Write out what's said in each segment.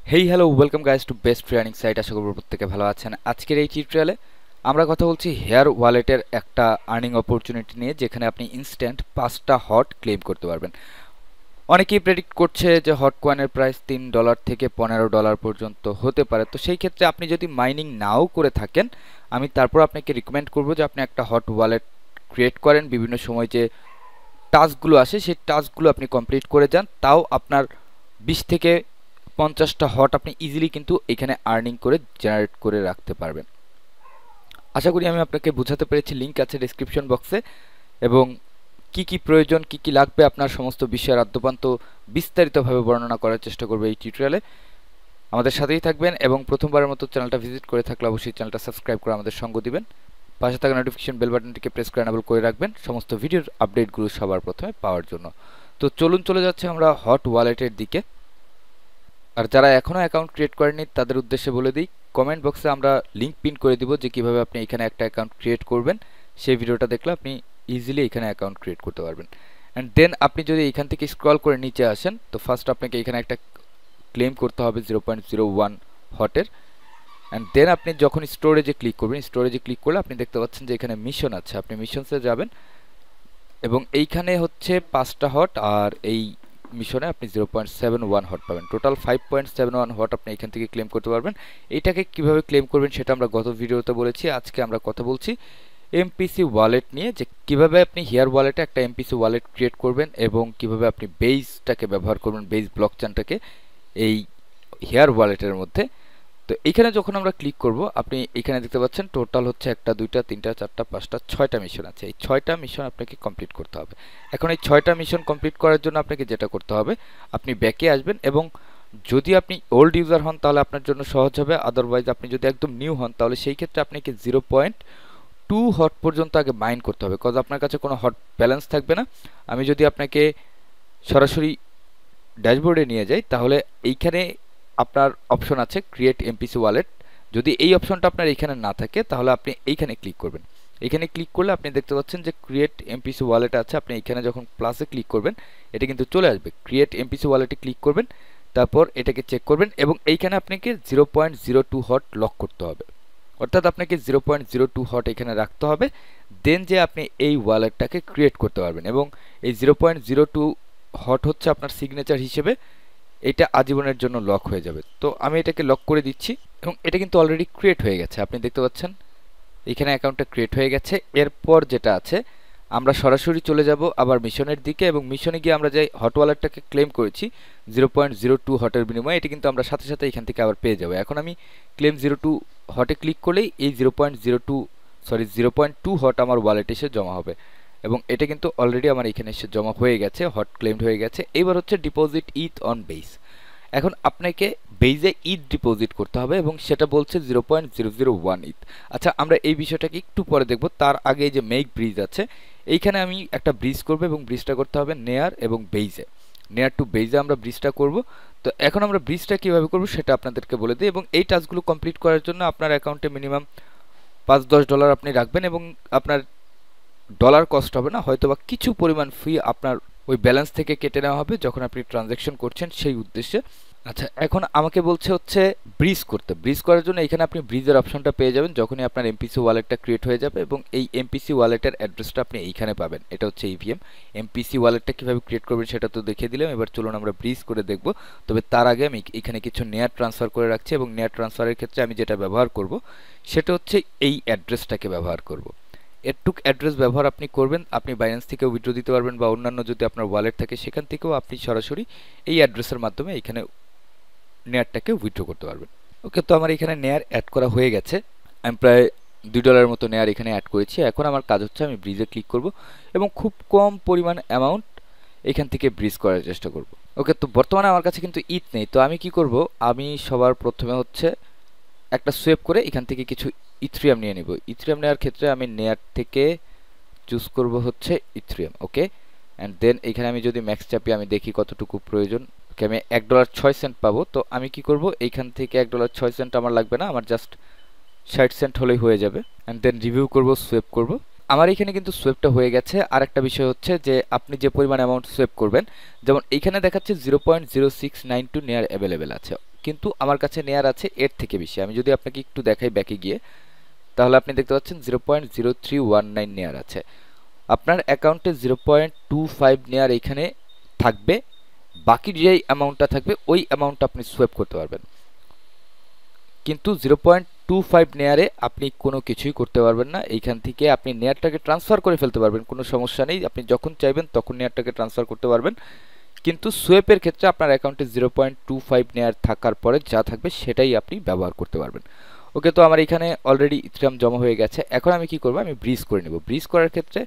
Hey hello welcome guys to best free earning site. আশা করব প্রত্যেকে ভালো আছেন। আজকের এই টিউটোরিয়ালে আমরা কথা বলছি হেয়ার ওয়ালেটের একটা আর্নিং অপরচুনিটি নিয়ে, যেখানে আপনি ইনস্ট্যান্ট 5টা হট ক্লেম করতে পারবেন। অনেকেই প্রেডিক্ট করছে যে হট কয়েনের প্রাইস $3 থেকে $15 পর্যন্ত হতে পারে। তো সেই ক্ষেত্রে আপনি যদি মাইনিং নাও করে থাকেন, আমি তারপর আপনাকে রিকমেন্ড করব যে আপনি একটা হট ওয়ালেট ক্রিয়েট করেন। বিভিন্ন সময় যে টাস্কগুলো আসে সেই টাস্কগুলো আপনি কমপ্লিট করে যান, তাও আপনার 20 থেকে 50টা হট আপনি ইজিলি কিন্তু এখানে আর্নিং করে জেনারেট করে রাখতে পারবেন। আশা করি আমি আপনাকে বোঝাতে পেরেছি। লিঙ্ক আছে ডেসক্রিপশন বক্সে, এবং কি কি প্রয়োজন, কি কি লাগবে, আপনার সমস্ত বিষয়ের আদ্যপান্ত বিস্তারিতভাবে বর্ণনা করার চেষ্টা করবে এই টিউটোরিয়ালে। আমাদের সাথেই থাকবেন, এবং প্রথমবারের মতো চ্যানেলটা ভিজিট করে থাকলে অবশ্যই চ্যানেলটা সাবস্ক্রাইব করে আমাদের সঙ্গ দিবেন। পাশে থাকা নোটিফিকেশন বেল বাটনটিকে প্রেস করে এনেবল করে রাখবেন সমস্ত ভিডিওর আপডেটগুলো সবার প্রথমে পাওয়ার জন্য। তো চলুন চলে যাচ্ছে আমরা হট ওয়ালেটের দিকে। আর যারা এখনও অ্যাকাউন্ট ক্রিয়েট করেনি তাদের উদ্দেশ্যে বলে দিই, কমেন্ট বক্সে আমরা লিঙ্ক পিন করে দিব যে কীভাবে আপনি এখানে একটা অ্যাকাউন্ট ক্রিয়েট করবেন। সেই ভিডিওটা দেখলে আপনি ইজিলি এখানে অ্যাকাউন্ট ক্রিয়েট করতে পারবেন। অ্যান্ড দেন আপনি যদি এখান থেকে স্ক্রল করে নিচে আসেন, তো ফার্স্ট আপনাকে এখানে একটা ক্লেম করতে হবে 0.01 হটের। অ্যান্ড দেন আপনি যখন স্টোরেজে ক্লিক করবেন, স্টোরেজে ক্লিক করলে আপনি দেখতে পাচ্ছেন যে এখানে মিশন আছে। আপনি মিশনসে যাবেন, এবং এইখানে হচ্ছে 5টা হট, আর এই মিশনে আপনি 0.71 হট পাবেন। টোটাল 5.71 হট আপনি এখান থেকে ক্লেম করতে পারবেন। এইটাকে কিভাবে ক্লেম করবেন সেটা আমরা গত ভিডিওতে বলেছি। আজকে আমরা কথা বলছি এমপিসি ওয়ালেট নিয়ে, যে কিভাবে আপনি হেয়ার ওয়ালেটে একটা এমপিসি ওয়ালেট ক্রিয়েট করবেন, এবং কিভাবে আপনি বেইজটাকে ব্যবহার করবেন, বেইজ ব্লকচেনটাকে এই হেয়ার ওয়ালেটের মধ্যে। তো এইখানে যখন আমরা ক্লিক করব, আপনি এখানে দেখতে পাচ্ছেন টোটাল হচ্ছে 1টা 2টা 3টা 4টা 5টা 6টা মিশন আছে। এই 6টা মিশন আপনাকে কমপ্লিট করতে হবে। এখন এই 6টা মিশন কমপ্লিট করার জন্য আপনাকে যেটা করতে হবে, আপনি ব্যাকে আসবেন, এবং যদি আপনি ওল্ড ইউজার হন তাহলে আপনার জন্য সহজ হবে। আদারওয়াইজ আপনি যদি একদম নিউ হন তাহলে সেই ক্ষেত্রে আপনাকে 0.2 হট পর্যন্ত আগে মাইন করতে হবে, কজ আপনার কাছে কোনো হট ব্যালেন্স থাকবে না। আমি যদি আপনাকে সরাসরি ড্যাশবোর্ডে নিয়ে যাই, তাহলে এইখানে আপনার অপশন আছে ক্রিয়েট এমপিসি ওয়ালেট। যদি এই অপশনটা আপনার এইখানে না থাকে তাহলে আপনি এইখানে ক্লিক করবেন। এখানে ক্লিক করলে আপনি দেখতে পাচ্ছেন যে ক্রিয়েট এমপিসি ওয়ালেট আছে। আপনি এখানে যখন প্লাসে ক্লিক করবেন এটা কিন্তু চলে আসবে। ক্রিয়েট এমপিসি ওয়ালেটে ক্লিক করবেন, তারপর এটাকে চেক করবেন, এবং এইখানে আপনাকে 0.02 হট লক করতে হবে। অর্থাৎ আপনাকে 0.02 হট এখানে রাখতে হবে। দেন যে আপনি এই ওয়ালেটটাকে ক্রিয়েট করতে পারবেন, এবং এই 0.02 হট হচ্ছে আপনার সিগনেচার হিসেবে, এটা আজীবনের জন্য লক হয়ে যাবে। তো আমি এটাকে লক করে দিচ্ছি, এবং এটা কিন্তু অলরেডি ক্রিয়েট হয়ে গেছে। আপনি দেখতে পাচ্ছেন এখানে অ্যাকাউন্টটা ক্রিয়েট হয়ে গেছে। এরপর যেটা আছে, আমরা সরাসরি চলে যাব আবার মিশনের দিকে, এবং মিশনে গিয়ে আমরা যে হট ওয়ালেটটাকে ক্লেম করেছি 0.02 হটের বিনিময়ে, এটা কিন্তু আমরা সাথে সাথে এখান থেকে আবার পেয়ে যাবো। এখন আমি ক্লেম 02 হটে ক্লিক করলেই এই 0.2 হট আমার ওয়ালেটে এসে জমা হবে, এবং এটা কিন্তু অলরেডি আমার এখানে এসে জমা হয়ে গেছে, হট ক্লেমড হয়ে গেছে। এবার হচ্ছে ডিপোজিট ইথ অন বেস। এখন আপনাকে বেইজে ইথ ডিপোজিট করতে হবে, এবং সেটা বলছে 0.001 ইথ। আচ্ছা, আমরা এই বিষয়টাকে একটু পরে দেখব। তার আগে যে মেক ব্রিজ আছে, এইখানে আমি একটা ব্রিজ করব, এবং ব্রিজটা করতে হবে নেয়ার এবং বেইজে। নেয়ার টু বেইজে আমরা ব্রিজটা করব। তো এখন আমরা ব্রিজটা কীভাবে করব সেটা আপনাদেরকে বলে দিই, এবং এই টাস্কগুলো কমপ্লিট করার জন্য আপনার অ্যাকাউন্টে মিনিমাম $5-10 আপনি রাখবেন, এবং আপনার ডলার কস্ট হবে না, হয়তোবা কিছু পরিমাণ ফি আপনার ওই ব্যালেন্স থেকে কেটে নেওয়া হবে যখন আপনি ট্রানজ্যাকশন করছেন সেই উদ্দেশ্যে। আচ্ছা, এখন আমাকে বলছে হচ্ছে ব্রিজ করতে। ব্রিজ করার জন্য এখানে আপনি ব্রিজের অপশনটা পেয়ে যাবেন যখনই আপনার এমপিসি ওয়ালেটটা ক্রিয়েট হয়ে যাবে, এবং এই এমপিসি ওয়ালেটের অ্যাড্রেসটা আপনি এইখানে পাবেন। এটা হচ্ছে ইভিএম। এমপিসি ওয়ালেটটা কীভাবে ক্রিয়েট করবেন সেটা তো দেখিয়ে দিলাম। এবার চলুন আমরা ব্রিজ করে দেখব। তবে তার আগে আমি এখানে কিছু নেয়ার ট্রান্সফার করে রাখছি, এবং নেয়ার ট্রান্সফারের ক্ষেত্রে আমি যেটা ব্যবহার করব সেটা হচ্ছে এই অ্যাড্রেসটাকে ব্যবহার করব। এটুক অ্যাড্রেস ব্যবহার আপনি করবেন। আপনি বাইন্যান্স থেকেও উইথড্র দিতে পারবেন, বা অন্যান্য যদি আপনার ওয়ালেট থাকে সেখান থেকেও আপনি সরাসরি এই অ্যাড্রেসের মাধ্যমে এখানে নেয়ারটাকে উইথড্র করতে পারবেন। ওকে, তো আমার এখানে নেয়ার অ্যাড করা হয়ে গেছে। আমি প্রায় $2 মতো নেয়ার এখানে অ্যাড করেছি। এখন আমার কাজ হচ্ছে আমি ব্রিজে ক্লিক করব, এবং খুব কম পরিমাণ অ্যামাউন্ট এখান থেকে ব্রিজ করার চেষ্টা করব। ওকে, তো বর্তমানে আমার কাছে কিন্তু ইথ নেই। তো আমি কি করব, আমি সবার প্রথমে হচ্ছে একটা সোয়েপ করে এখান থেকে কিছু ইথ্রিয়াম নিয়ে নিব। ইথ্রিয়াম নেওয়ার ক্ষেত্রে আমি নেয়ার থেকে চুজ করব হচ্ছে ইথ্রিয়াম। ওকে, অ্যান্ড দেন এখানে আমি যদি ম্যাক্স চাপি, আমি দেখি কতটুকু প্রয়োজন। ওকে, আমি $1.06 পাবো। তো আমি কি করব, এইখান থেকে $1.06 আমার লাগবে না, আমার জাস্ট 60 সেন্ট হলেই হয়ে যাবে। অ্যান্ড দেন রিভিউ করব, সোয়েপ করব। আমার এখানে কিন্তু সোয়েপটা হয়ে গেছে। আর একটা বিষয় হচ্ছে যে আপনি যে পরিমাণ অ্যামাউন্ট সোয়েপ করবেন, যেমন এইখানে দেখাচ্ছে 0.0692 নেয়ার অ্যাভেলেবেল আছে। কিন্তু আমার কাছে নেয়ার আছে এর থেকে বেশি। আমি যদি আপনাকে একটু দেখাই ব্যাকে গিয়ে, তাহলে আপনি দেখতে পাচ্ছেন 0.0319 নেয়ার আছে। আপনার অ্যাকাউন্টে 0.25 নেয়ার এখানে থাকবে, বাকি যেই অ্যামাউন্টটা থাকবে ওই অ্যামাউন্টটা আপনি সোয়াপ করতে পারবেন। কিন্তু 0.25 নেয়ারে আপনি কোনো কিছুই করতে পারবেন না। এইখান থেকে আপনি নেয়ারটাকে ট্রান্সফার করে ফেলতে পারবেন, কোনো সমস্যা নেই। আপনি যখন চাইবেন তখন নেয়ারটাকে ট্রান্সফার করতে পারবেন। কিন্তু সোয়েপের ক্ষেত্রে আপনার অ্যাকাউন্টে 0.25 নেয়ার থাকার পরে যা থাকবে সেটাই আপনি ব্যবহার করতে পারবেন। ওকে, তো আমার এখানে অলরেডি ইথেরিয়াম জমা হয়ে গেছে। এখন আমি কি করব, আমি ব্রিজ করে নেব। ব্রিজ করার ক্ষেত্রে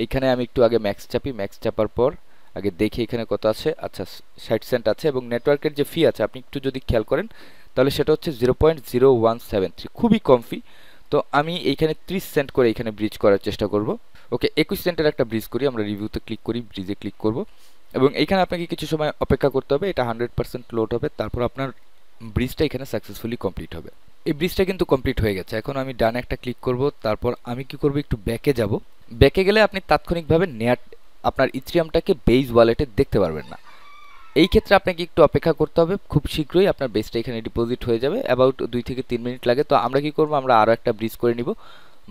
এইখানে আমি একটু আগে ম্যাক্স চাপি, ম্যাক্স চাপার পর আগে দেখি এখানে কত আছে। আচ্ছা, 60 সেন্ট আছে, এবং নেটওয়ার্কের যে ফি আছে আপনি একটু যদি খেয়াল করেন তাহলে সেটা হচ্ছে 0.0173, খুবই কম ফি। তো আমি এইখানে 30 সেন্ট করে এখানে ব্রিজ করার চেষ্টা করব। ওকে, 21 সেন্টের একটা ব্রিজ করি, আমরা রিভিউতে ক্লিক করি, ব্রিজে ক্লিক করব, এবং এখানে আপনাকে কিছু সময় অপেক্ষা করতে হবে। এটা 100% লোড হবে, তারপর আপনার ব্রিজটা এখানে সাকসেসফুলি কমপ্লিট হবে। এই ব্রিজটা কিন্তু কমপ্লিট হয়ে গেছে। এখন আমি ডানে একটা ক্লিক করব, তারপর আমি কি করব, একটু ব্যাকে যাব। ব্যাকে গেলে আপনি তাৎক্ষণিকভাবে আপনার ইথেরিয়ামটাকে বেজ ওয়ালেটে দেখতে পারবেন না। এই ক্ষেত্রে আপনাকে একটু অপেক্ষা করতে হবে, খুব শীঘ্রই আপনার বেসটা এখানে ডিপোজিট হয়ে যাবে। অ্যাবাউট 2 থেকে 3 মিনিট লাগে। তো আমরা কি করব, আমরা আরও একটা ব্রিজ করে নিব।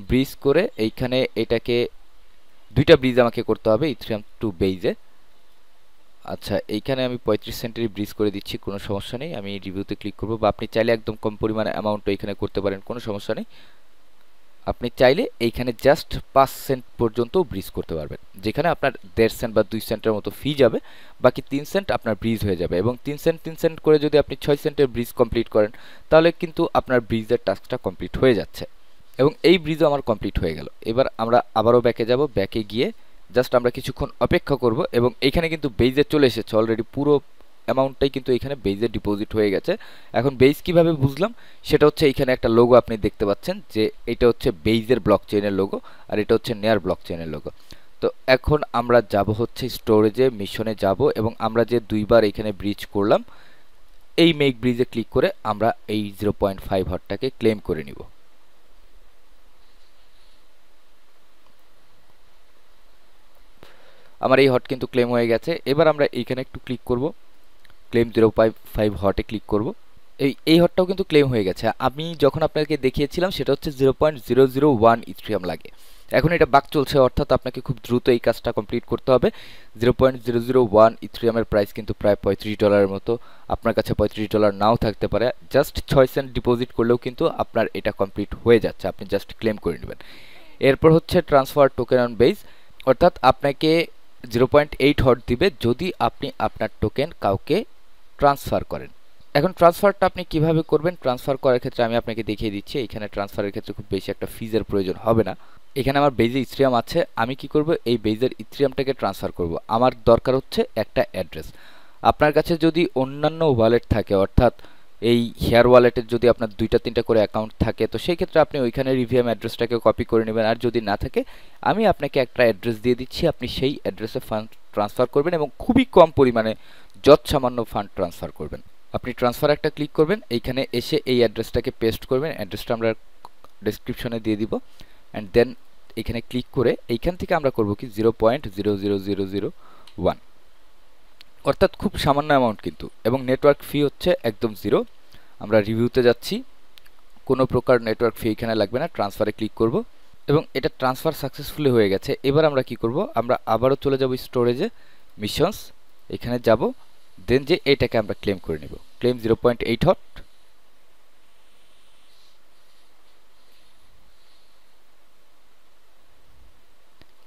ব্রিজ করে এইখানে এটাকে 2টা ব্রিজ আমাকে করতে হবে ইথেরিয়াম টু বেজে। আচ্ছা, এইখানে আমি 35 সেন্টেরই ব্রিজ করে দিচ্ছি, কোনো সমস্যা নেই। আমি রিভিউতে ক্লিক করব, বা আপনি চাইলে একদম কম পরিমাণে অ্যামাউন্টও এখানে করতে পারেন, কোনো সমস্যা নেই। আপনি চাইলে এইখানে জাস্ট 5 সেন্ট পর্যন্ত ব্রিজ করতে পারবেন, যেখানে আপনার 1.5 সেন্ট বা 2 সেন্টের মতো ফি যাবে, বাকি 3 সেন্ট আপনার ব্রিজ হয়ে যাবে। এবং 3 সেন্ট করে যদি আপনি 6 সেন্টের ব্রিজ কমপ্লিট করেন তাহলে কিন্তু আপনার ব্রিজের টাস্কটা কমপ্লিট হয়ে যাচ্ছে। এবং এই ব্রিজও আমার কমপ্লিট হয়ে গেল। এবার আমরা আবারও ব্যাকে যাব, ব্যাকে গিয়ে জাস্ট আমরা কিছুক্ষণ অপেক্ষা করব, এবং এইখানে কিন্তু বেজে চলে এসেছে অলরেডি, পুরো অ্যামাউন্টটাই কিন্তু এখানে বেজে ডিপোজিট হয়ে গেছে। এখন বেজ কিভাবে বুঝলাম, সেটা হচ্ছে এইখানে একটা লোগো আপনি দেখতে পাচ্ছেন, যে এটা হচ্ছে বেজের ব্লক চেইনের লোগো, আর এটা হচ্ছে নেয়ার ব্লক চেইনের লোগো। তো এখন আমরা যাব হচ্ছে স্টোরেজে, মিশনে যাব, এবং আমরা যে 2বার এখানে ব্রিজ করলাম এই মেক ব্রিজে ক্লিক করে আমরা এই 0.5 হটটাকে ক্লেম করে নিব। আমার এই হট কিন্তু ক্লেম হয়ে গেছে। এবার আমরা এইখানে একটু ক্লিক করব, ক্লেম 0.5 হটে ক্লিক করব। এই হটটাও কিন্তু ক্লেম হয়ে গেছে। আমি যখন আপনাকে দেখিয়েছিলাম সেটা হচ্ছে 0.001 ইথেরিয়াম লাগে। এখন এটা বাক চলছে, অর্থাৎ আপনাকে খুব দ্রুত এই কাজটা কমপ্লিট করতে হবে। 0.001 ইথেরিয়ামের প্রাইস কিন্তু প্রায় $35 মতো। আপনার কাছে $35 নাও থাকতে পারে। জাস্ট 6 সেন্ট ডিপোজিট করলেও কিন্তু আপনার এটা কমপ্লিট হয়ে যাচ্ছে, আপনি জাস্ট ক্লেম করে নেবেন। এরপর হচ্ছে ট্রান্সফার টোকেন অন বেস, অর্থাৎ আপনাকে 0.8 হট দিবে যদি আপনি আপনার টোকেন কাউকে ট্রান্সফার করেন। এখন ট্রান্সফারটা আপনি কিভাবে করবেন, ট্রান্সফার করার ক্ষেত্রে আমি আপনাকে দেখিয়ে দিচ্ছি। এখানে ট্রান্সফারের ক্ষেত্রে খুব বেশি একটা ফিজের প্রয়োজন হবে না। এখানে আমার বেজে ইথেরিয়াম আছে, আমি কি করব, এই বেজের ইথেরিয়ামটাকে ট্রান্সফার করব। আমার দরকার হচ্ছে একটা অ্যাড্রেস। আপনার কাছে যদি অন্যান্য ওয়ালেট থাকে, অর্থাৎ এই হেয়ার ওয়ালেটের যদি আপনার 2টা-3টা করে অ্যাকাউন্ট থাকে, তো সেই ক্ষেত্রে আপনি ওইখানে রিভিএম অ্যাড্রেসটাকে কপি করে নেবেন। আর যদি না থাকে, আমি আপনাকে একটা অ্যাড্রেস দিয়ে দিচ্ছি, আপনি সেই অ্যাড্রেসে ফান্ড ট্রান্সফার করবেন, এবং খুবই কম পরিমাণে যৎসামান্য ফান্ড ট্রান্সফার করবেন। আপনি ট্রান্সফার একটা ক্লিক করবেন, এইখানে এসে এই অ্যাড্রেসটাকে পেস্ট করবেন। অ্যাড্রেসটা আমরা ডেসক্রিপশনে দিয়ে দিব, অ্যান্ড দেন এখানে ক্লিক করে এইখান থেকে আমরা করব কি 0.00001, অর্থাৎ খুব সামান্য অ্যামাউন্ট কিন্তু, এবং নেটওয়ার্ক ফি হচ্ছে একদম 0। আমরা রিভিউতে যাচ্ছি, কোনো প্রকার নেটওয়ার্ক ফি এখানে লাগবে না। ট্রান্সফারে ক্লিক করব, এবং এটা ট্রান্সফার সাকসেসফুলি হয়ে গেছে। এবার আমরা কি করব, আমরা আবারও চলে যাব স্টোরেজে, মিশনস, এখানে যাব, দেন যে এটাকে আমরা ক্লেম করে নিব, ক্লেম 0.8 হট।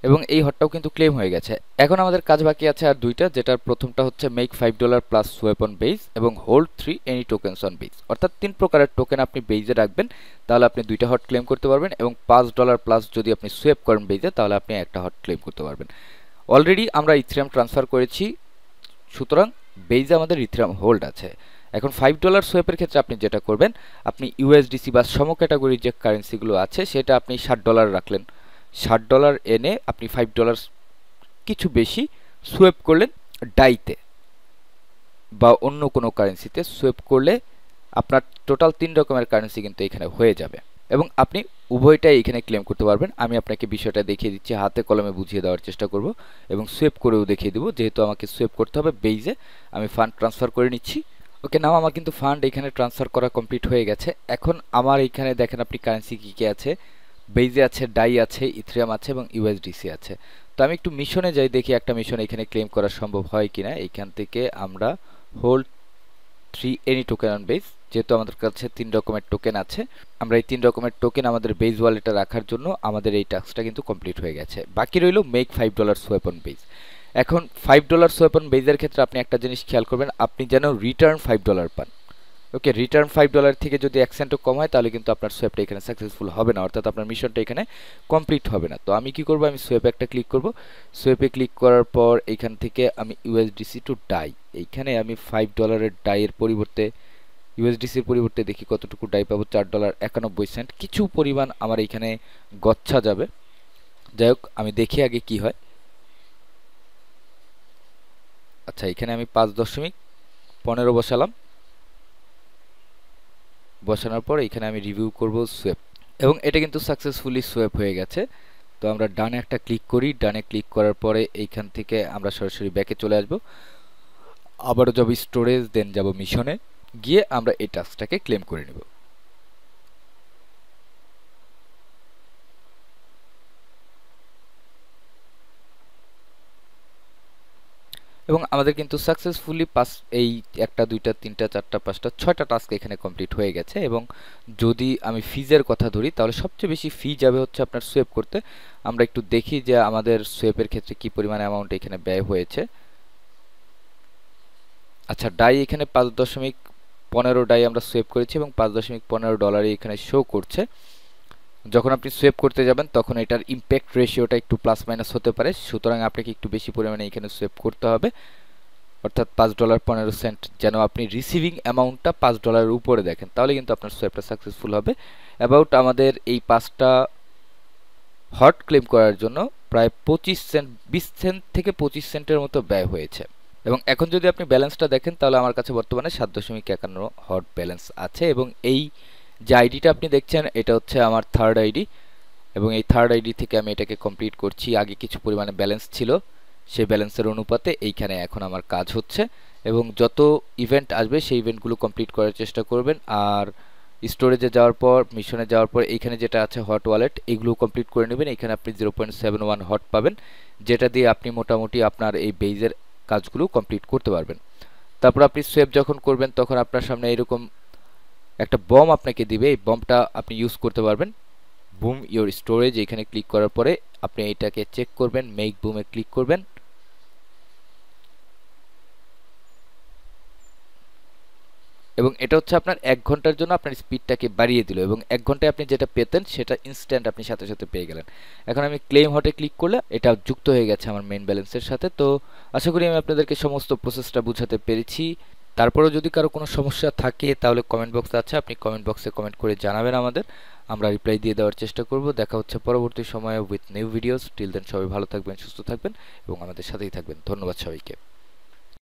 এবং এই হটটাও কিন্তু ক্লেম হয়ে গেছে। এখন আমাদের কাজ বাকি আছে আর 2টা, যেটার প্রথমটা হচ্ছে make $5 plus swap on Base, এবং hold 3 any tokens on Base, অর্থাৎ 3 প্রকারের টোকেন আপনি বেজে রাখবেন, তাহলে আপনি 2টা হট ক্লেম করতে পারবেন। এবং $5 প্লাস যদি আপনি সোয়েপ করেন বেজে, তাহলে আপনি একটা হট ক্লেম করতে পারবেন। অলরেডি আমরা ইথেরিয়াম ট্রান্সফার করেছি, সুতরাং বেজে আমাদের ইথেরিয়াম হোল্ড আছে। এখন $5 সোয়েপের ক্ষেত্রে আপনি যেটা করবেন, আপনি ইউএসডিসি বা সম ক্যাটাগরির যে কারেন্সিগুলো আছে সেটা আপনি $60 রাখলেন, $60 এনে আপনি $5 কিছু বেশি সোয়েপ করলেন ডাইতে বা অন্য কোনো কারেন্সিতে সোয়েপ করলে আপনার টোটাল 3 রকমের কারেন্সি কিন্তু এখানে হয়ে যাবে, এবং আপনি উভয়টাই এখানে ক্লেম করতে পারবেন। আমি আপনাকে বিষয়টা দেখিয়ে দিচ্ছি, হাতে কলমে বুঝিয়ে দেওয়ার চেষ্টা করব, এবং সোয়েপ করেও দেখিয়ে দেবো। যেহেতু আমাকে সোয়েপ করতে হবে বেজে, আমি ফান্ড ট্রান্সফার করে নিচ্ছি। ওকে, নাও আমার কিন্তু ফান্ড এখানে ট্রান্সফার করা কমপ্লিট হয়ে গেছে। এখন আমার এখানে দেখেন আপনি কারেন্সি কী কী আছে, বেইজে আছে, ডাই আছে, ইথেরিয়াম আছে এবং ইউএসডিসি আছে। তো আমি একটু মিশনে যাই, দেখি একটা মিশন এখানে ক্লেম করা সম্ভব হয় কিনা। এইখান থেকে আমরা hold 3 any token on base, যেহেতু আমাদের কাছে 3 রকমের টোকেন আছে, আমরা এই 3 রকমের টোকেন আমাদের বেজ ওয়ালেটে রাখার জন্য আমাদের এই টাস্কটা কিন্তু কমপ্লিট হয়ে গেছে। বাকি রইল মেক $5 সোয়েপ অন বেজ। এখন $5 সোয়েপ অন বেজের ক্ষেত্রে আপনি একটা জিনিস খেয়াল করবেন, আপনি যেন রিটার্ন $5 পান। ওকে, রিটার্ন $5 থেকে যদি 1 সেন্টও কম হয় তাহলে কিন্তু আপনার সোয়েপটা এখানে সাকসেসফুল হবে না, অর্থাৎ আপনার মিশনটা এখানে কমপ্লিট হবে না। তো আমি কি করব, আমি সোয়েপে একটা ক্লিক করব। সোয়েপে ক্লিক করার পর এখান থেকে আমি ইউএসডিসি টু ডাই, এইখানে আমি $5 ডাইয়ের পরিবর্তে ইউএসডিসির পরিবর্তে দেখি কতটুকু ডাই পাবো, $4.91। কিছু পরিমাণ আমার এখানে গচ্ছা যাবে। যাই হোক, আমি দেখি আগে কি হয়। আচ্ছা, এখানে আমি 5.15 বসালাম। বসানোর পর এখানে আমি রিভিউ করব সোয়েপ, এবং এটা কিন্তু সাকসেসফুলি সোয়েপ হয়ে গেছে। তো আমরা ডানে একটা ক্লিক করি, ডানে ক্লিক করার পরে এইখান থেকে আমরা সরাসরি ব্যাকে চলে আসব, আবারও যাব স্টোরেজ, দেন যাব মিশনে, গিয়ে আমরা এই টাস্কটাকে ক্লেম করে নেব। এবং আমাদের কিন্তু সাকসেসফুলি এই 1টা 2টা 3টা 4টা 5টা 6টা টাস্ক এখানে কমপ্লিট হয়ে গেছে। এবং যদি আমি ফিজের কথা ধরি তাহলে সবচেয়ে বেশি ফি যাবে হচ্ছে আপনার সোয়েপ করতে। আমরা একটু দেখি যে আমাদের সোয়েপের ক্ষেত্রে কি পরিমাণ অ্যামাউন্ট এখানে ব্যয় হয়েছে। আচ্ছা, ডাই এখানে 5.15 ডাই আমরা সোয়েপ করেছি এবং $5.15 এখানে শো করছে। যখন আপনি সোয়েপ করতে যাবেন তখন এটার ইম্প্যাক্ট রেশিওটা একটু প্লাস মাইনাস হতে পারে, সুতরাং আপনাকে একটু বেশি পরিমাণে এখানে সোয়েপ করতে হবে, অর্থাৎ $5.15 যেন আপনি রিসিভিং অ্যামাউন্টটা $5 উপরে দেখেন, তাহলে কিন্তু আপনার সোয়েপটা সাকসেসফুল হবে। অ্যাবাউট আমাদের এই 5টা হট ক্লেম করার জন্য প্রায় 25 সেন্ট, 20 সেন্ট থেকে 25 সেন্টের মতো ব্যয় হয়েছে। এবং এখন যদি আপনি ব্যালেন্সটা দেখেন তাহলে আমার কাছে বর্তমানে 7.51 হট ব্যালেন্স আছে। এবং এই যে আইডিটা আপনি দেখছেন এটা হচ্ছে আমার থার্ড আইডি, এবং এই থার্ড আইডি থেকে আমি এটাকে কমপ্লিট করছি। আগে কিছু পরিমাণে ব্যালেন্স ছিল, সেই ব্যালেন্সের অনুপাতে এইখানে এখন আমার কাজ হচ্ছে। এবং যত ইভেন্ট আসবে সেই ইভেন্টগুলো কমপ্লিট করার চেষ্টা করবেন। আর স্টোরেজে যাওয়ার পর, মিশনে যাওয়ার পর এইখানে যেটা আছে হট ওয়ালেট, এগুলো কমপ্লিট করে নেবেন। এখানে আপনি 0.71 হট পাবেন, যেটা দিয়ে আপনি মোটামুটি আপনার এই বেজের কাজগুলো কমপ্লিট করতে পারবেন। তারপর আপনি সোয়েপ যখন করবেন তখন আপনার সামনে এরকম একটা বম আপনাকে দিবে, এই বমটা আপনি ইউজ করতে পারবেন। বুম ইওর স্টোরেজ, এখানে ক্লিক করার পরে আপনি এইটাকে চেক করবেন, মেক বুমে ক্লিক করবেন। এবং এটা হচ্ছে আপনার 1 ঘন্টার জন্য আপনার স্পিডটাকে বাড়িয়ে দিল, এবং 1 ঘন্টায় আপনি যেটা পেতেন সেটা ইনস্ট্যান্ট আপনি সাথে সাথে পেয়ে গেলেন। এখন আমি ক্লেম হটে ক্লিক করলে এটা যুক্ত হয়ে গেছে আমার মেইন ব্যালেন্সের সাথে। তো আশা করি আমি আপনাদেরকে সমস্ত প্রসেসটা বুঝাতে পেরেছি। তারপরেও যদি কারো কোনো সমস্যা থাকে তাহলে কমেন্ট বক্স আছে, আপনি কমেন্ট বক্সে কমেন্ট করে জানাবেন আমাদের, আমরা রিপ্লাই দিয়ে দেওয়ার চেষ্টা করব। দেখা হচ্ছে পরবর্তী সময়ে with new videos. Till then সবাই ভালো থাকবেন, সুস্থ থাকবেন এবং আমাদের সাথেই থাকবেন। ধন্যবাদ সবাইকে।